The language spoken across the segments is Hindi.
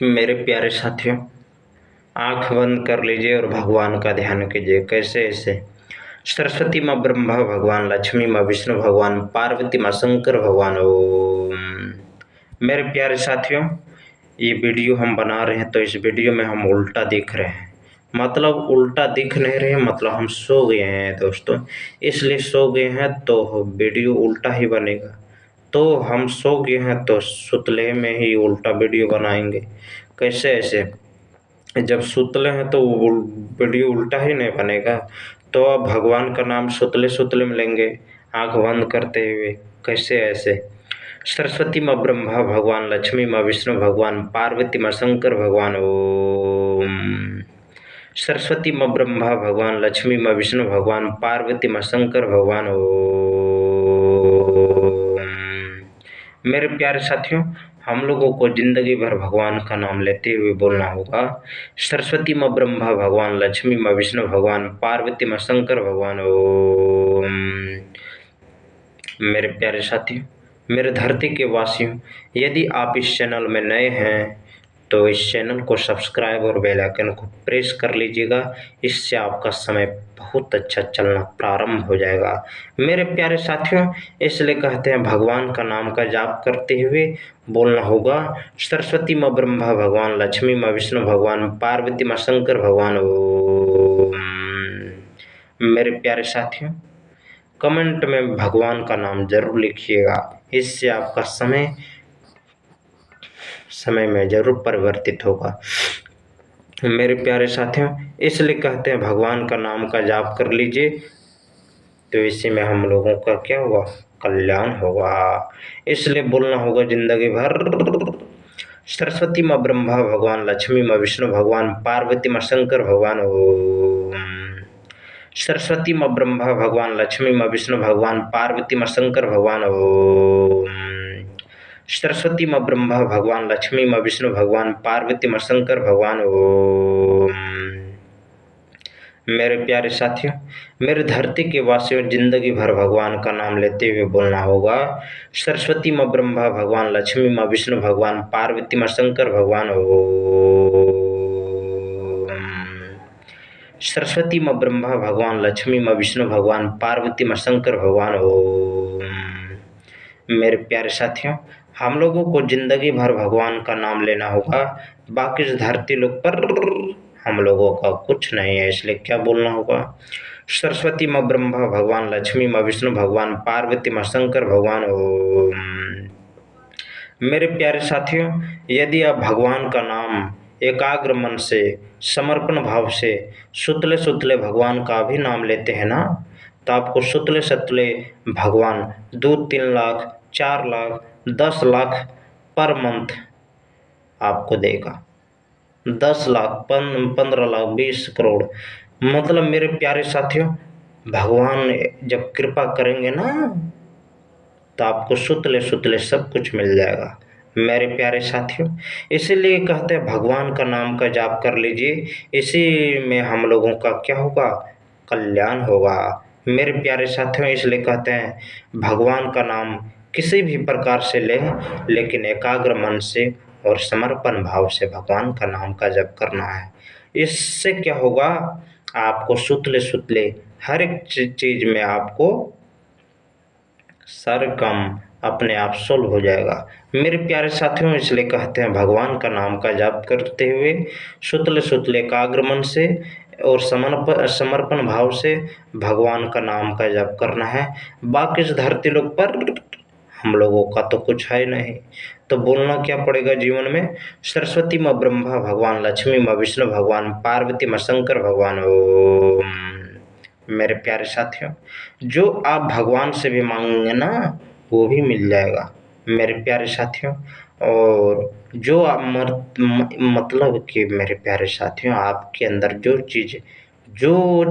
मेरे प्यारे साथियों, आंख बंद कर लीजिए और भगवान का ध्यान कीजिए। कैसे? ऐसे सरस्वती माँ ब्रह्मा भगवान, लक्ष्मी माँ विष्णु भगवान, पार्वती माँ शंकर भगवान। ओम। मेरे प्यारे साथियों, ये वीडियो हम बना रहे हैं तो इस वीडियो में हम उल्टा दिख रहे हैं। मतलब उल्टा दिख नहीं रहे, मतलब हम सो गए हैं दोस्तों। इसलिए सो गए हैं तो वीडियो उल्टा ही बनेगा। तो हम सो गए हैं तो सुतले में ही उल्टा वीडियो बनाएंगे। कैसे? ऐसे जब सुतले हैं तो वीडियो उल्टा ही नहीं बनेगा। तो अब भगवान का नाम सुतले सुतले में लेंगे, आंख बंद करते हुए। कैसे? ऐसे सरस्वती माँ ब्रह्मा भगवान, लक्ष्मी माँ विष्णु भगवान, पार्वती माँ शंकर भगवान। ओम। सरस्वती माँ ब्रह्मा भगवान, लक्ष्मी माँ विष्णु भगवान, पार्वती माँ शंकर भगवान। ओम। मेरे प्यारे साथियों, हम लोगों को जिंदगी भर भगवान का नाम लेते हुए बोलना होगा। सरस्वती माँ ब्रह्मा भगवान, लक्ष्मी माँ विष्णु भगवान, पार्वती माँ शंकर भगवान। ओम। मेरे प्यारे साथियों, मेरे धरती के वासियों, यदि आप इस चैनल में नए हैं तो इस चैनल को सब्सक्राइब और बेल आइकन को प्रेस कर लीजिएगा। इससे आपका समय बहुत अच्छा चलना प्रारंभ हो जाएगा। मेरे प्यारे साथियों, इसलिए कहते हैं भगवान का नाम का जाप करते हुए बोलना होगा। सरस्वती माँ ब्रह्मा भगवान, लक्ष्मी माँ विष्णु भगवान, पार्वती माँ शंकर भगवान। ओम। मेरे प्यारे साथियों, कमेंट में भगवान का नाम जरूर लिखिएगा। इससे आपका समय में जरूर परिवर्तित होगा। मेरे प्यारे साथियों, इसलिए कहते हैं भगवान का नाम का जाप कर लीजिए तो इसी में हम लोगों का क्या होगा? कल्याण होगा। इसलिए बोलना होगा जिंदगी भर। सरस्वती माँ ब्रह्मा भगवान, लक्ष्मी माँ विष्णु भगवान, पार्वती माँ शंकर भगवान। ओम। सरस्वती माँ ब्रह्मा भगवान, लक्ष्मी माँ विष्णु भगवान, पार्वती माँ शंकर भगवान। ओम। सरस्वती माँ ब्रह्मा भगवान, लक्ष्मी माँ विष्णु भगवान, पार्वती माँ शंकर भगवान। ओम। मेरे प्यारे साथियों, मेरे धरती के वासियों, जिंदगी भर भगवान का नाम लेते हुए बोलना होगा। सरस्वती माँ ब्रह्मा भगवान, लक्ष्मी माँ विष्णु भगवान, पार्वती माँ शंकर भगवान। ओम। सरस्वती माँ ब्रह्मा भगवान, लक्ष्मी माँ विष्णु भगवान, पार्वती माँ शंकर भगवान। ओम। मेरे प्यारे साथियों, हम लोगों को जिंदगी भर भगवान का नाम लेना होगा। बाकी इस धरती लोग पर हम लोगों का कुछ नहीं है, इसलिए क्या बोलना होगा? सरस्वती माँ ब्रह्मा भगवान, लक्ष्मी माँ विष्णु भगवान, पार्वती माँ शंकर भगवान। ओम। मेरे प्यारे साथियों, यदि आप भगवान का नाम एकाग्र मन से, समर्पण भाव से, सुतले सुतले भगवान का भी नाम लेते हैं ना, तो आपको सुतले सुतले भगवान 2-3 लाख, 4 लाख, 10 लाख पर मंथ आपको देगा। 10 लाख, 15 लाख, 20 करोड़। मतलब मेरे प्यारे साथियों, भगवान जब कृपा करेंगे ना तो आपको सुतले सुतले सब कुछ मिल जाएगा। मेरे प्यारे साथियों, इसीलिए कहते हैं भगवान का नाम का जाप कर लीजिए। इसी में हम लोगों का क्या होगा? कल्याण होगा। मेरे प्यारे साथियों, इसलिए कहते हैं भगवान का नाम किसी भी प्रकार से लें, लेकिन एकाग्र मन से और समर्पण भाव से भगवान का नाम का जप करना है। इससे क्या होगा? आपको सुतले सुतले हर एक चीज में आपको सर कम अपने आप सोल्व हो जाएगा। मेरे प्यारे साथियों, इसलिए कहते हैं भगवान का नाम का जाप करते हुए सुतले सुतले एकाग्र मन से और समर्पण भाव से भगवान का नाम का जाप करना है। बाकी इस धरती लोक पर हम लोगों का तो कुछ है नहीं, तो बोलना क्या पड़ेगा जीवन में? सरस्वती माँ ब्रह्मा भगवान, लक्ष्मी माँ विष्णु भगवान, पार्वती माँ शंकर भगवान। ओम। मेरे प्यारे साथियों, जो आप भगवान से भी मांगेंगे ना वो भी मिल जाएगा मेरे प्यारे साथियों। और जो आप मतलब कि मेरे प्यारे साथियों, आपके अंदर जो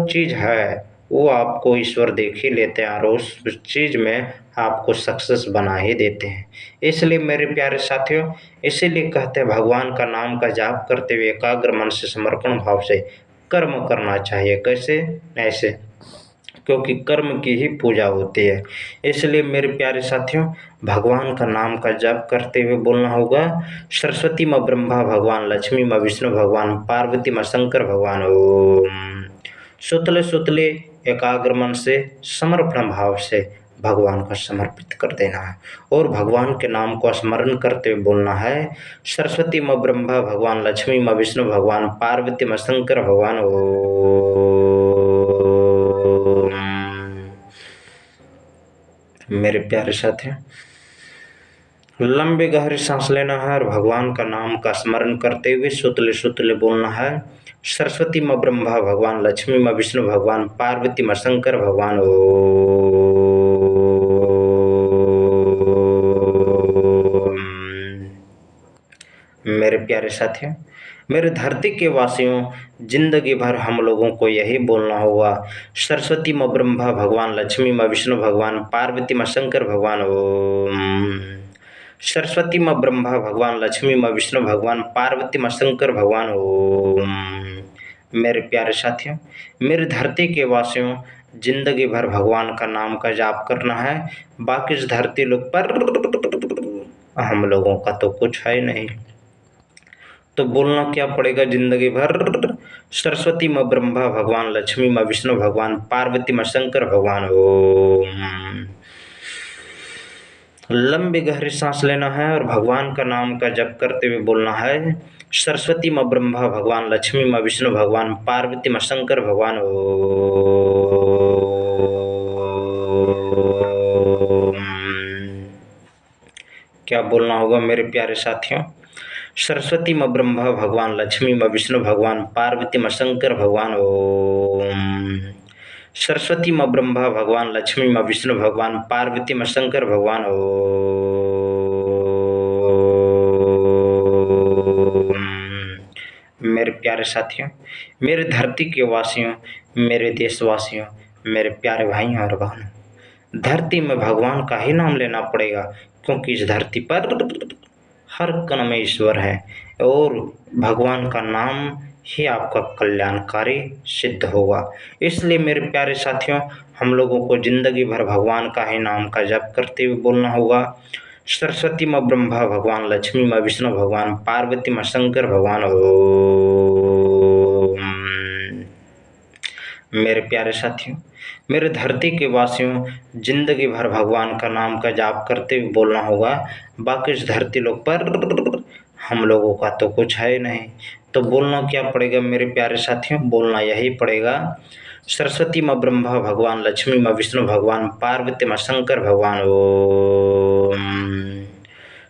चीज़ है वो आपको ईश्वर देख ही लेते हैं और उस चीज़ में आपको सक्सेस बना ही देते हैं। इसलिए मेरे प्यारे साथियों, इसीलिए कहते हैं भगवान का नाम का जाप करते हुए एकाग्र मन से, समर्पण भाव से कर्म करना चाहिए। कैसे? ऐसे क्योंकि कर्म की ही पूजा होती है। इसलिए मेरे प्यारे साथियों, भगवान का नाम का जाप करते हुए बोलना होगा, सरस्वती माँ ब्रह्मा भगवान, लक्ष्मी माँ विष्णु भगवान, पार्वती माँ शंकर भगवान ओम। सुतले सुतले एकाग्र मन से समर्पण भाव से भगवान को समर्पित कर देना है और भगवान के नाम को स्मरण करते हुए बोलना है, सरस्वती माँ ब्रह्मा भगवान, लक्ष्मी माँ विष्णु भगवान, पार्वती माँ शंकर भगवान ओम। मेरे प्यारे साथियों, लंबी गहरी सांस लेना है और भगवान का नाम का स्मरण करते हुए सुतले सुतले बोलना है, सरस्वती माँ ब्रह्मा भगवान, लक्ष्मी माँ विष्णु भगवान, पार्वती माँ शंकर भगवान ओम। मेरे प्यारे साथियों, मेरे धरती के वासियों, जिंदगी भर हम लोगों को यही बोलना होगा, सरस्वती माँ ब्रह्मा भगवान, लक्ष्मी माँ विष्णु भगवान, पार्वती माँ शंकर भगवान ओम। सरस्वती माँ ब्रह्मा भगवान, लक्ष्मी माँ विष्णु भगवान, पार्वती माँ शंकर भगवान ओम। मेरे प्यारे साथियों, मेरी धरती के वासियों, जिंदगी भर भगवान का नाम का जाप करना है, बाकी इस धरती लोग पर हम लोगों का तो कुछ है नहीं, तो बोलना क्या पड़ेगा जिंदगी भर, सरस्वती माँ ब्रह्मा भगवान, लक्ष्मी माँ विष्णु भगवान, पार्वती माँ शंकर भगवान ओम। लंबी गहरी सांस लेना है और भगवान का नाम का जप करते हुए बोलना है, सरस्वती माँ ब्रह्मा भगवान, लक्ष्मी माँ विष्णु भगवान, पार्वती माँ शंकर भगवान ओम। क्या बोलना होगा मेरे प्यारे साथियों, सरस्वती माँ ब्रह्मा भगवान, लक्ष्मी माँ विष्णु भगवान, पार्वती माँ शंकर भगवान ओम। सरस्वती माँ ब्रह्मा भगवान, लक्ष्मी माँ विष्णु भगवान, पार्वती माँ शंकर भगवान ओम। मेरे प्यारे साथियों, मेरे धरती के वासियों, मेरे देशवासियों, मेरे प्यारे भाइयों और बहनों, धरती में भगवान का ही नाम लेना पड़ेगा, क्योंकि इस धरती पर हर कण में ईश्वर है और भगवान का नाम ही आपका कल्याणकारी सिद्ध होगा। इसलिए मेरे प्यारे साथियों, हम लोगों को जिंदगी भर भगवान का ही नाम का जप करते हुए बोलना होगा, सरस्वती माँ ब्रह्मा भगवान, लक्ष्मी माँ विष्णु भगवान, पार्वती माँ शंकर भगवान ओम। मेरे प्यारे साथियों, मेरे धरती के वासियों, जिंदगी भर भगवान का नाम का जाप करते हुए बोलना होगा, बाकी इस धरती लोग पर हम लोगों का तो कुछ है नहीं, तो बोलना क्या पड़ेगा मेरे प्यारे साथियों, बोलना यही पड़ेगा, सरस्वती माँ ब्रह्मा भगवान, लक्ष्मी माँ विष्णु भगवान, पार्वती माँ शंकर भगवान ओम।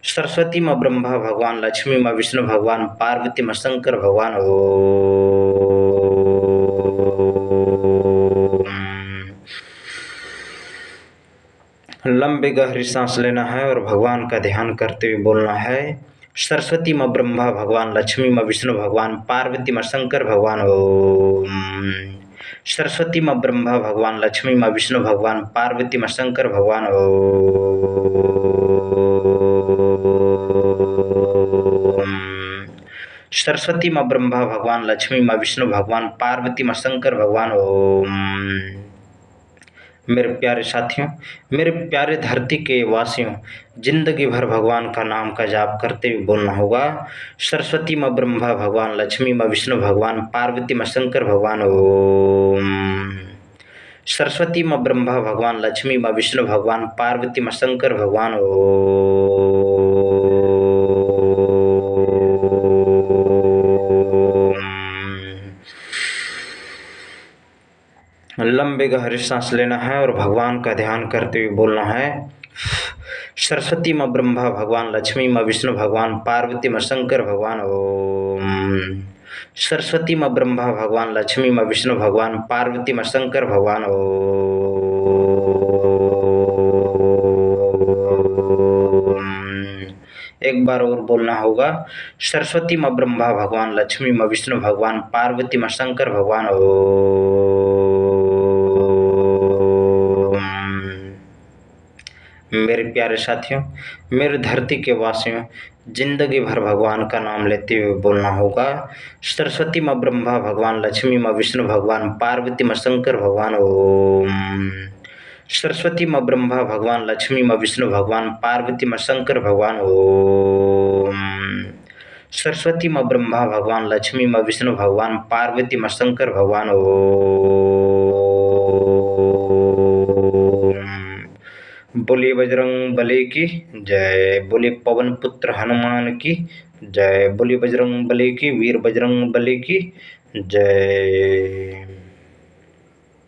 सरस्वती माँ ब्रह्मा भगवान, लक्ष्मी माँ विष्णु भगवान, पार्वती माँ शंकर भगवान ओम। लंबी गहरी सांस लेना है और भगवान का ध्यान करते हुए बोलना है, सरस्वती माँ ब्रह्मा भगवान, लक्ष्मी माँ विष्णु भगवान, पार्वती माँ शंकर भगवान ओम। सरस्वती माँ ब्रह्मा भगवान, लक्ष्मी माँ विष्णु भगवान, पार्वती माँ शंकर भगवान ओम। सरस्वती माँ ब्रह्मा भगवान, लक्ष्मी माँ विष्णु भगवान, पार्वती माँ शंकर भगवान ओम। मेरे प्यारे साथियों, मेरे प्यारे धरती के वासियों, जिंदगी भर भगवान का नाम का जाप करते हुए बोलना होगा, सरस्वती माँ ब्रह्मा भगवान, लक्ष्मी माँ विष्णु भगवान, पार्वती माँ शंकर भगवान ओम। सरस्वती माँ ब्रह्मा भगवान, लक्ष्मी माँ विष्णु भगवान, पार्वती माँ शंकर भगवान ओम। लंबे गहरी सांस लेना है और भगवान का ध्यान करते हुए बोलना है, सरस्वती माँ ब्रह्मा भगवान, लक्ष्मी माँ विष्णु भगवान, पार्वती माँ शंकर भगवान ओम। सरस्वती माँ ब्रह्मा भगवान, लक्ष्मी माँ विष्णु भगवान, पार्वती माँ शंकर भगवान ओम। एक बार और बोलना होगा, सरस्वती माँ ब्रह्मा भगवान, लक्ष्मी माँ विष्णु भगवान, पार्वती माँ शंकर भगवान ओम। मेरे प्यारे साथियों, मेरे धरती के वासियों, जिंदगी भर भगवान का नाम लेते हुए बोलना होगा। सरस्वती माँ ब्रह्मा भगवान, लक्ष्मी माँ विष्णु भगवान, पार्वती माँ शंकर भगवान ओम। सरस्वती माँ ब्रह्मा भगवान, लक्ष्मी माँ विष्णु भगवान, पार्वती माँ शंकर भगवान ओम। सरस्वती माँ ब्रह्मा भगवान, लक्ष्मी माँ विष्णु भगवान, पार्वती माँ शंकर भगवान ओम। बोलिए बजरंग बली की जय, बोलिए पवन पुत्र हनुमान की जय, बोलिए बजरंग बली की, वीर बजरंग बली की जय।